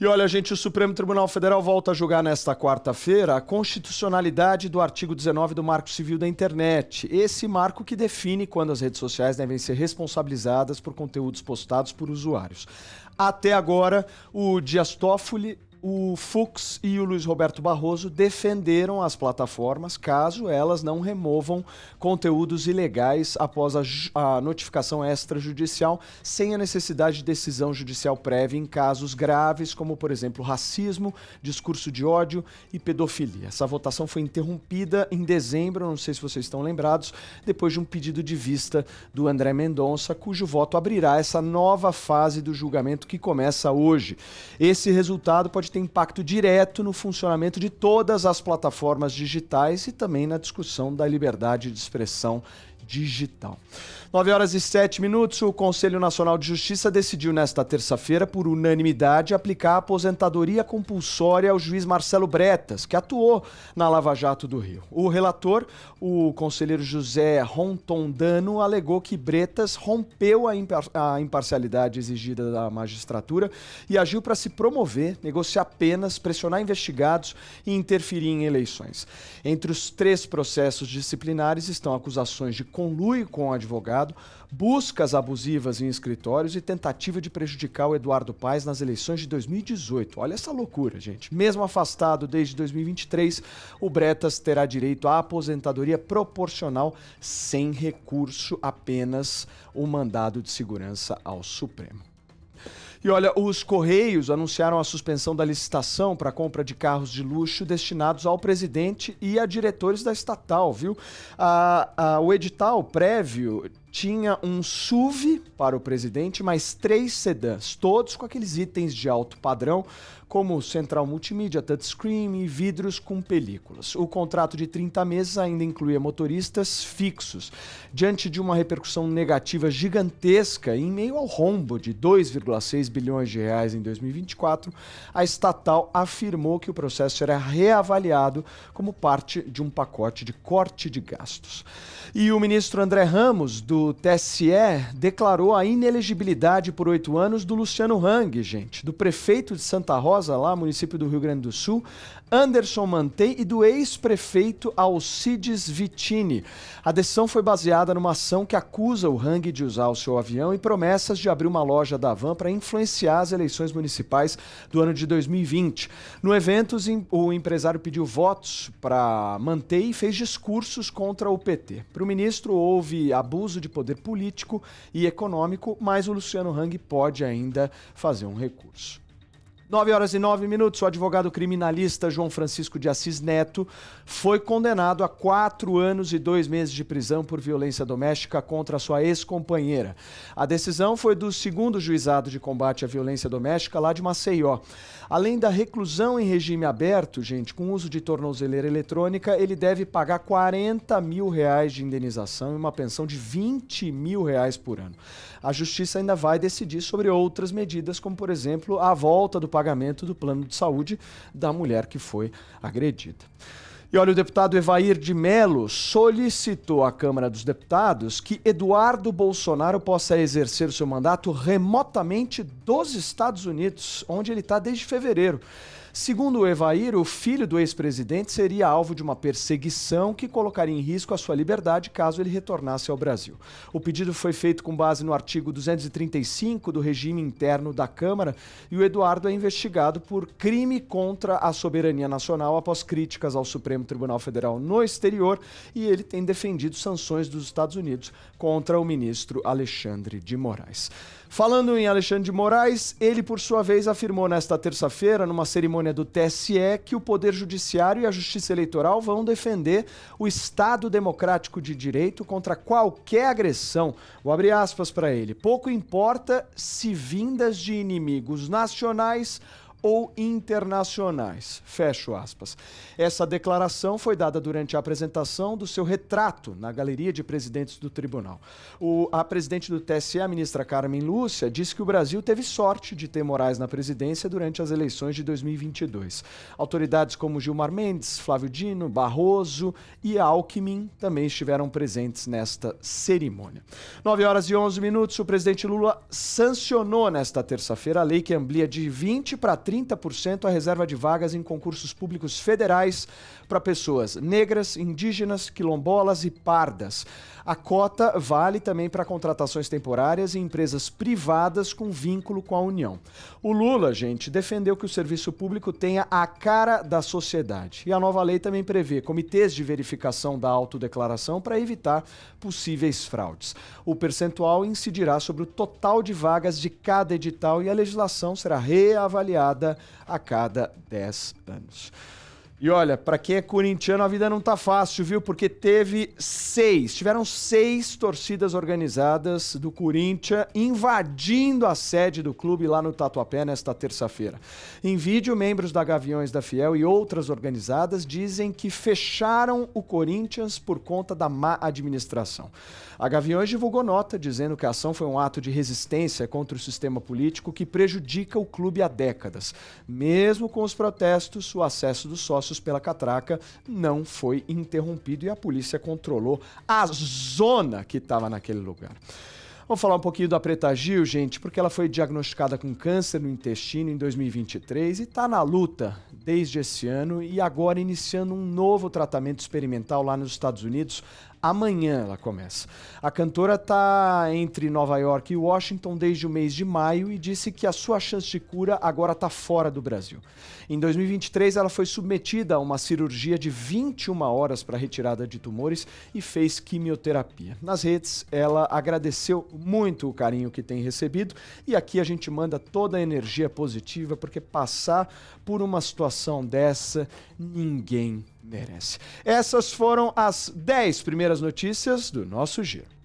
E olha, gente, o Supremo Tribunal Federal volta a julgar nesta quarta-feira a constitucionalidade do artigo 19 do Marco Civil da Internet. Esse marco que define quando as redes sociais devem ser responsabilizadas por conteúdos postados por usuários. Até agora, o Dias Toffoli, o Fux e o Luiz Roberto Barroso defenderam as plataformas caso elas não removam conteúdos ilegais após a notificação extrajudicial, sem a necessidade de decisão judicial prévia em casos graves, como, por exemplo, racismo, discurso de ódio e pedofilia. Essa votação foi interrompida em dezembro, não sei se vocês estão lembrados, depois de um pedido de vista do André Mendonça, cujo voto abrirá essa nova fase do julgamento que começa hoje. Esse resultado pode ter impacto direto no funcionamento de todas as plataformas digitais e também na discussão da liberdade de expressão digital. 9h07, o Conselho Nacional de Justiça decidiu nesta terça-feira, por unanimidade, aplicar a aposentadoria compulsória ao juiz Marcelo Bretas, que atuou na Lava Jato do Rio. O relator, o conselheiro José Rontondano, alegou que Bretas rompeu a imparcialidade exigida da magistratura e agiu para se promover, negociar penas, pressionar investigados e interferir em eleições. Entre os 3 processos disciplinares estão acusações de conluio com o advogado, buscas abusivas em escritórios e tentativa de prejudicar o Eduardo Paes nas eleições de 2018. Olha essa loucura, gente. Mesmo afastado desde 2023, o Bretas terá direito à aposentadoria proporcional sem recurso, apenas o mandado de segurança ao Supremo. E olha, os Correios anunciaram a suspensão da licitação para a compra de carros de luxo destinados ao presidente e a diretores da estatal, viu? O edital prévio tinha um SUV para o presidente, mais 3 sedãs, todos com aqueles itens de alto padrão, como central multimídia, touchscreen e vidros com películas. O contrato de 30 meses ainda incluía motoristas fixos. Diante de uma repercussão negativa gigantesca em meio ao rombo de 2,6 bilhões de reais em 2024, a estatal afirmou que o processo será reavaliado como parte de um pacote de corte de gastos. E o ministro André Ramos, do TSE, declarou a inelegibilidade por 8 anos do Luciano Hang, gente, do prefeito de Santa Rosa, lá, município do Rio Grande do Sul, Anderson Mantei, e do ex-prefeito Alcides Vittini. A decisão foi baseada numa ação que acusa o Hang de usar o seu avião e promessas de abrir uma loja da Havan para influenciar as eleições municipais do ano de 2020. No evento, o empresário pediu votos para Mantei e fez discursos contra o PT. Para o ministro, houve abuso de poder político e econômico, mas o Luciano Hang pode ainda fazer um recurso. 9h09, o advogado criminalista João Francisco de Assis Neto foi condenado a 4 anos e 2 meses de prisão por violência doméstica contra sua ex-companheira. A decisão foi do 2º Juizado de Combate à Violência Doméstica lá de Maceió. Além da reclusão em regime aberto, gente, com uso de tornozeleira eletrônica, ele deve pagar R$40 mil de indenização e uma pensão de R$20 mil por ano. A Justiça ainda vai decidir sobre outras medidas, como, por exemplo, a volta do pagamento do plano de saúde da mulher que foi agredida. E olha, o deputado Evair de Mello solicitou à Câmara dos Deputados que Eduardo Bolsonaro possa exercer o seu mandato remotamente dos Estados Unidos, onde ele está desde fevereiro. Segundo o Evair, o filho do ex-presidente seria alvo de uma perseguição que colocaria em risco a sua liberdade caso ele retornasse ao Brasil. O pedido foi feito com base no artigo 235 do regime interno da Câmara e o Eduardo é investigado por crime contra a soberania nacional após críticas ao Supremo Tribunal Federal no exterior e ele tem defendido sanções dos Estados Unidos contra o ministro Alexandre de Moraes. Falando em Alexandre de Moraes, ele, por sua vez, afirmou nesta terça-feira, numa cerimônia do TSE, que o Poder Judiciário e a Justiça Eleitoral vão defender o Estado Democrático de Direito contra qualquer agressão. Vou abrir aspas para ele. Pouco importa se vindas de inimigos nacionais ou internacionais. Fecho aspas. Essa declaração foi dada durante a apresentação do seu retrato na Galeria de Presidentes do Tribunal. A presidente do TSE, a ministra Carmen Lúcia, disse que o Brasil teve sorte de ter Moraes na presidência durante as eleições de 2022. Autoridades como Gilmar Mendes, Flávio Dino, Barroso e Alckmin também estiveram presentes nesta cerimônia. 9h11, o presidente Lula sancionou nesta terça-feira a lei que amplia de 20 para 30% a reserva de vagas em concursos públicos federais para pessoas negras, indígenas, quilombolas e pardas. A cota vale também para contratações temporárias em empresas privadas com vínculo com a União. O Lula, gente, defendeu que o serviço público tenha a cara da sociedade. E a nova lei também prevê comitês de verificação da autodeclaração para evitar possíveis fraudes. O percentual incidirá sobre o total de vagas de cada edital e a legislação será reavaliada a cada 10 anos. E olha, pra quem é corintiano a vida não tá fácil, viu? Porque tiveram seis torcidas organizadas do Corinthians invadindo a sede do clube lá no Tatuapé nesta terça-feira. Em vídeo, membros da Gaviões da Fiel e outras organizadas dizem que fecharam o Corinthians por conta da má administração. A Gaviões divulgou nota dizendo que a ação foi um ato de resistência contra o sistema político que prejudica o clube há décadas. Mesmo com os protestos, o acesso dos sócios pela catraca não foi interrompido e a polícia controlou a zona que estava naquele lugar. Vamos falar um pouquinho da Preta Gil, gente, porque ela foi diagnosticada com câncer no intestino em 2023 e está na luta desde esse ano e agora iniciando um novo tratamento experimental lá nos Estados Unidos. Amanhã ela começa. A cantora está entre Nova York e Washington desde o mês de maio e disse que a sua chance de cura agora está fora do Brasil. Em 2023, ela foi submetida a uma cirurgia de 21 horas para retirada de tumores e fez quimioterapia. Nas redes, ela agradeceu muito o carinho que tem recebido e aqui a gente manda toda a energia positiva porque passar por uma situação dessa, ninguém merece. Essas foram as 10 primeiras notícias do nosso Giro.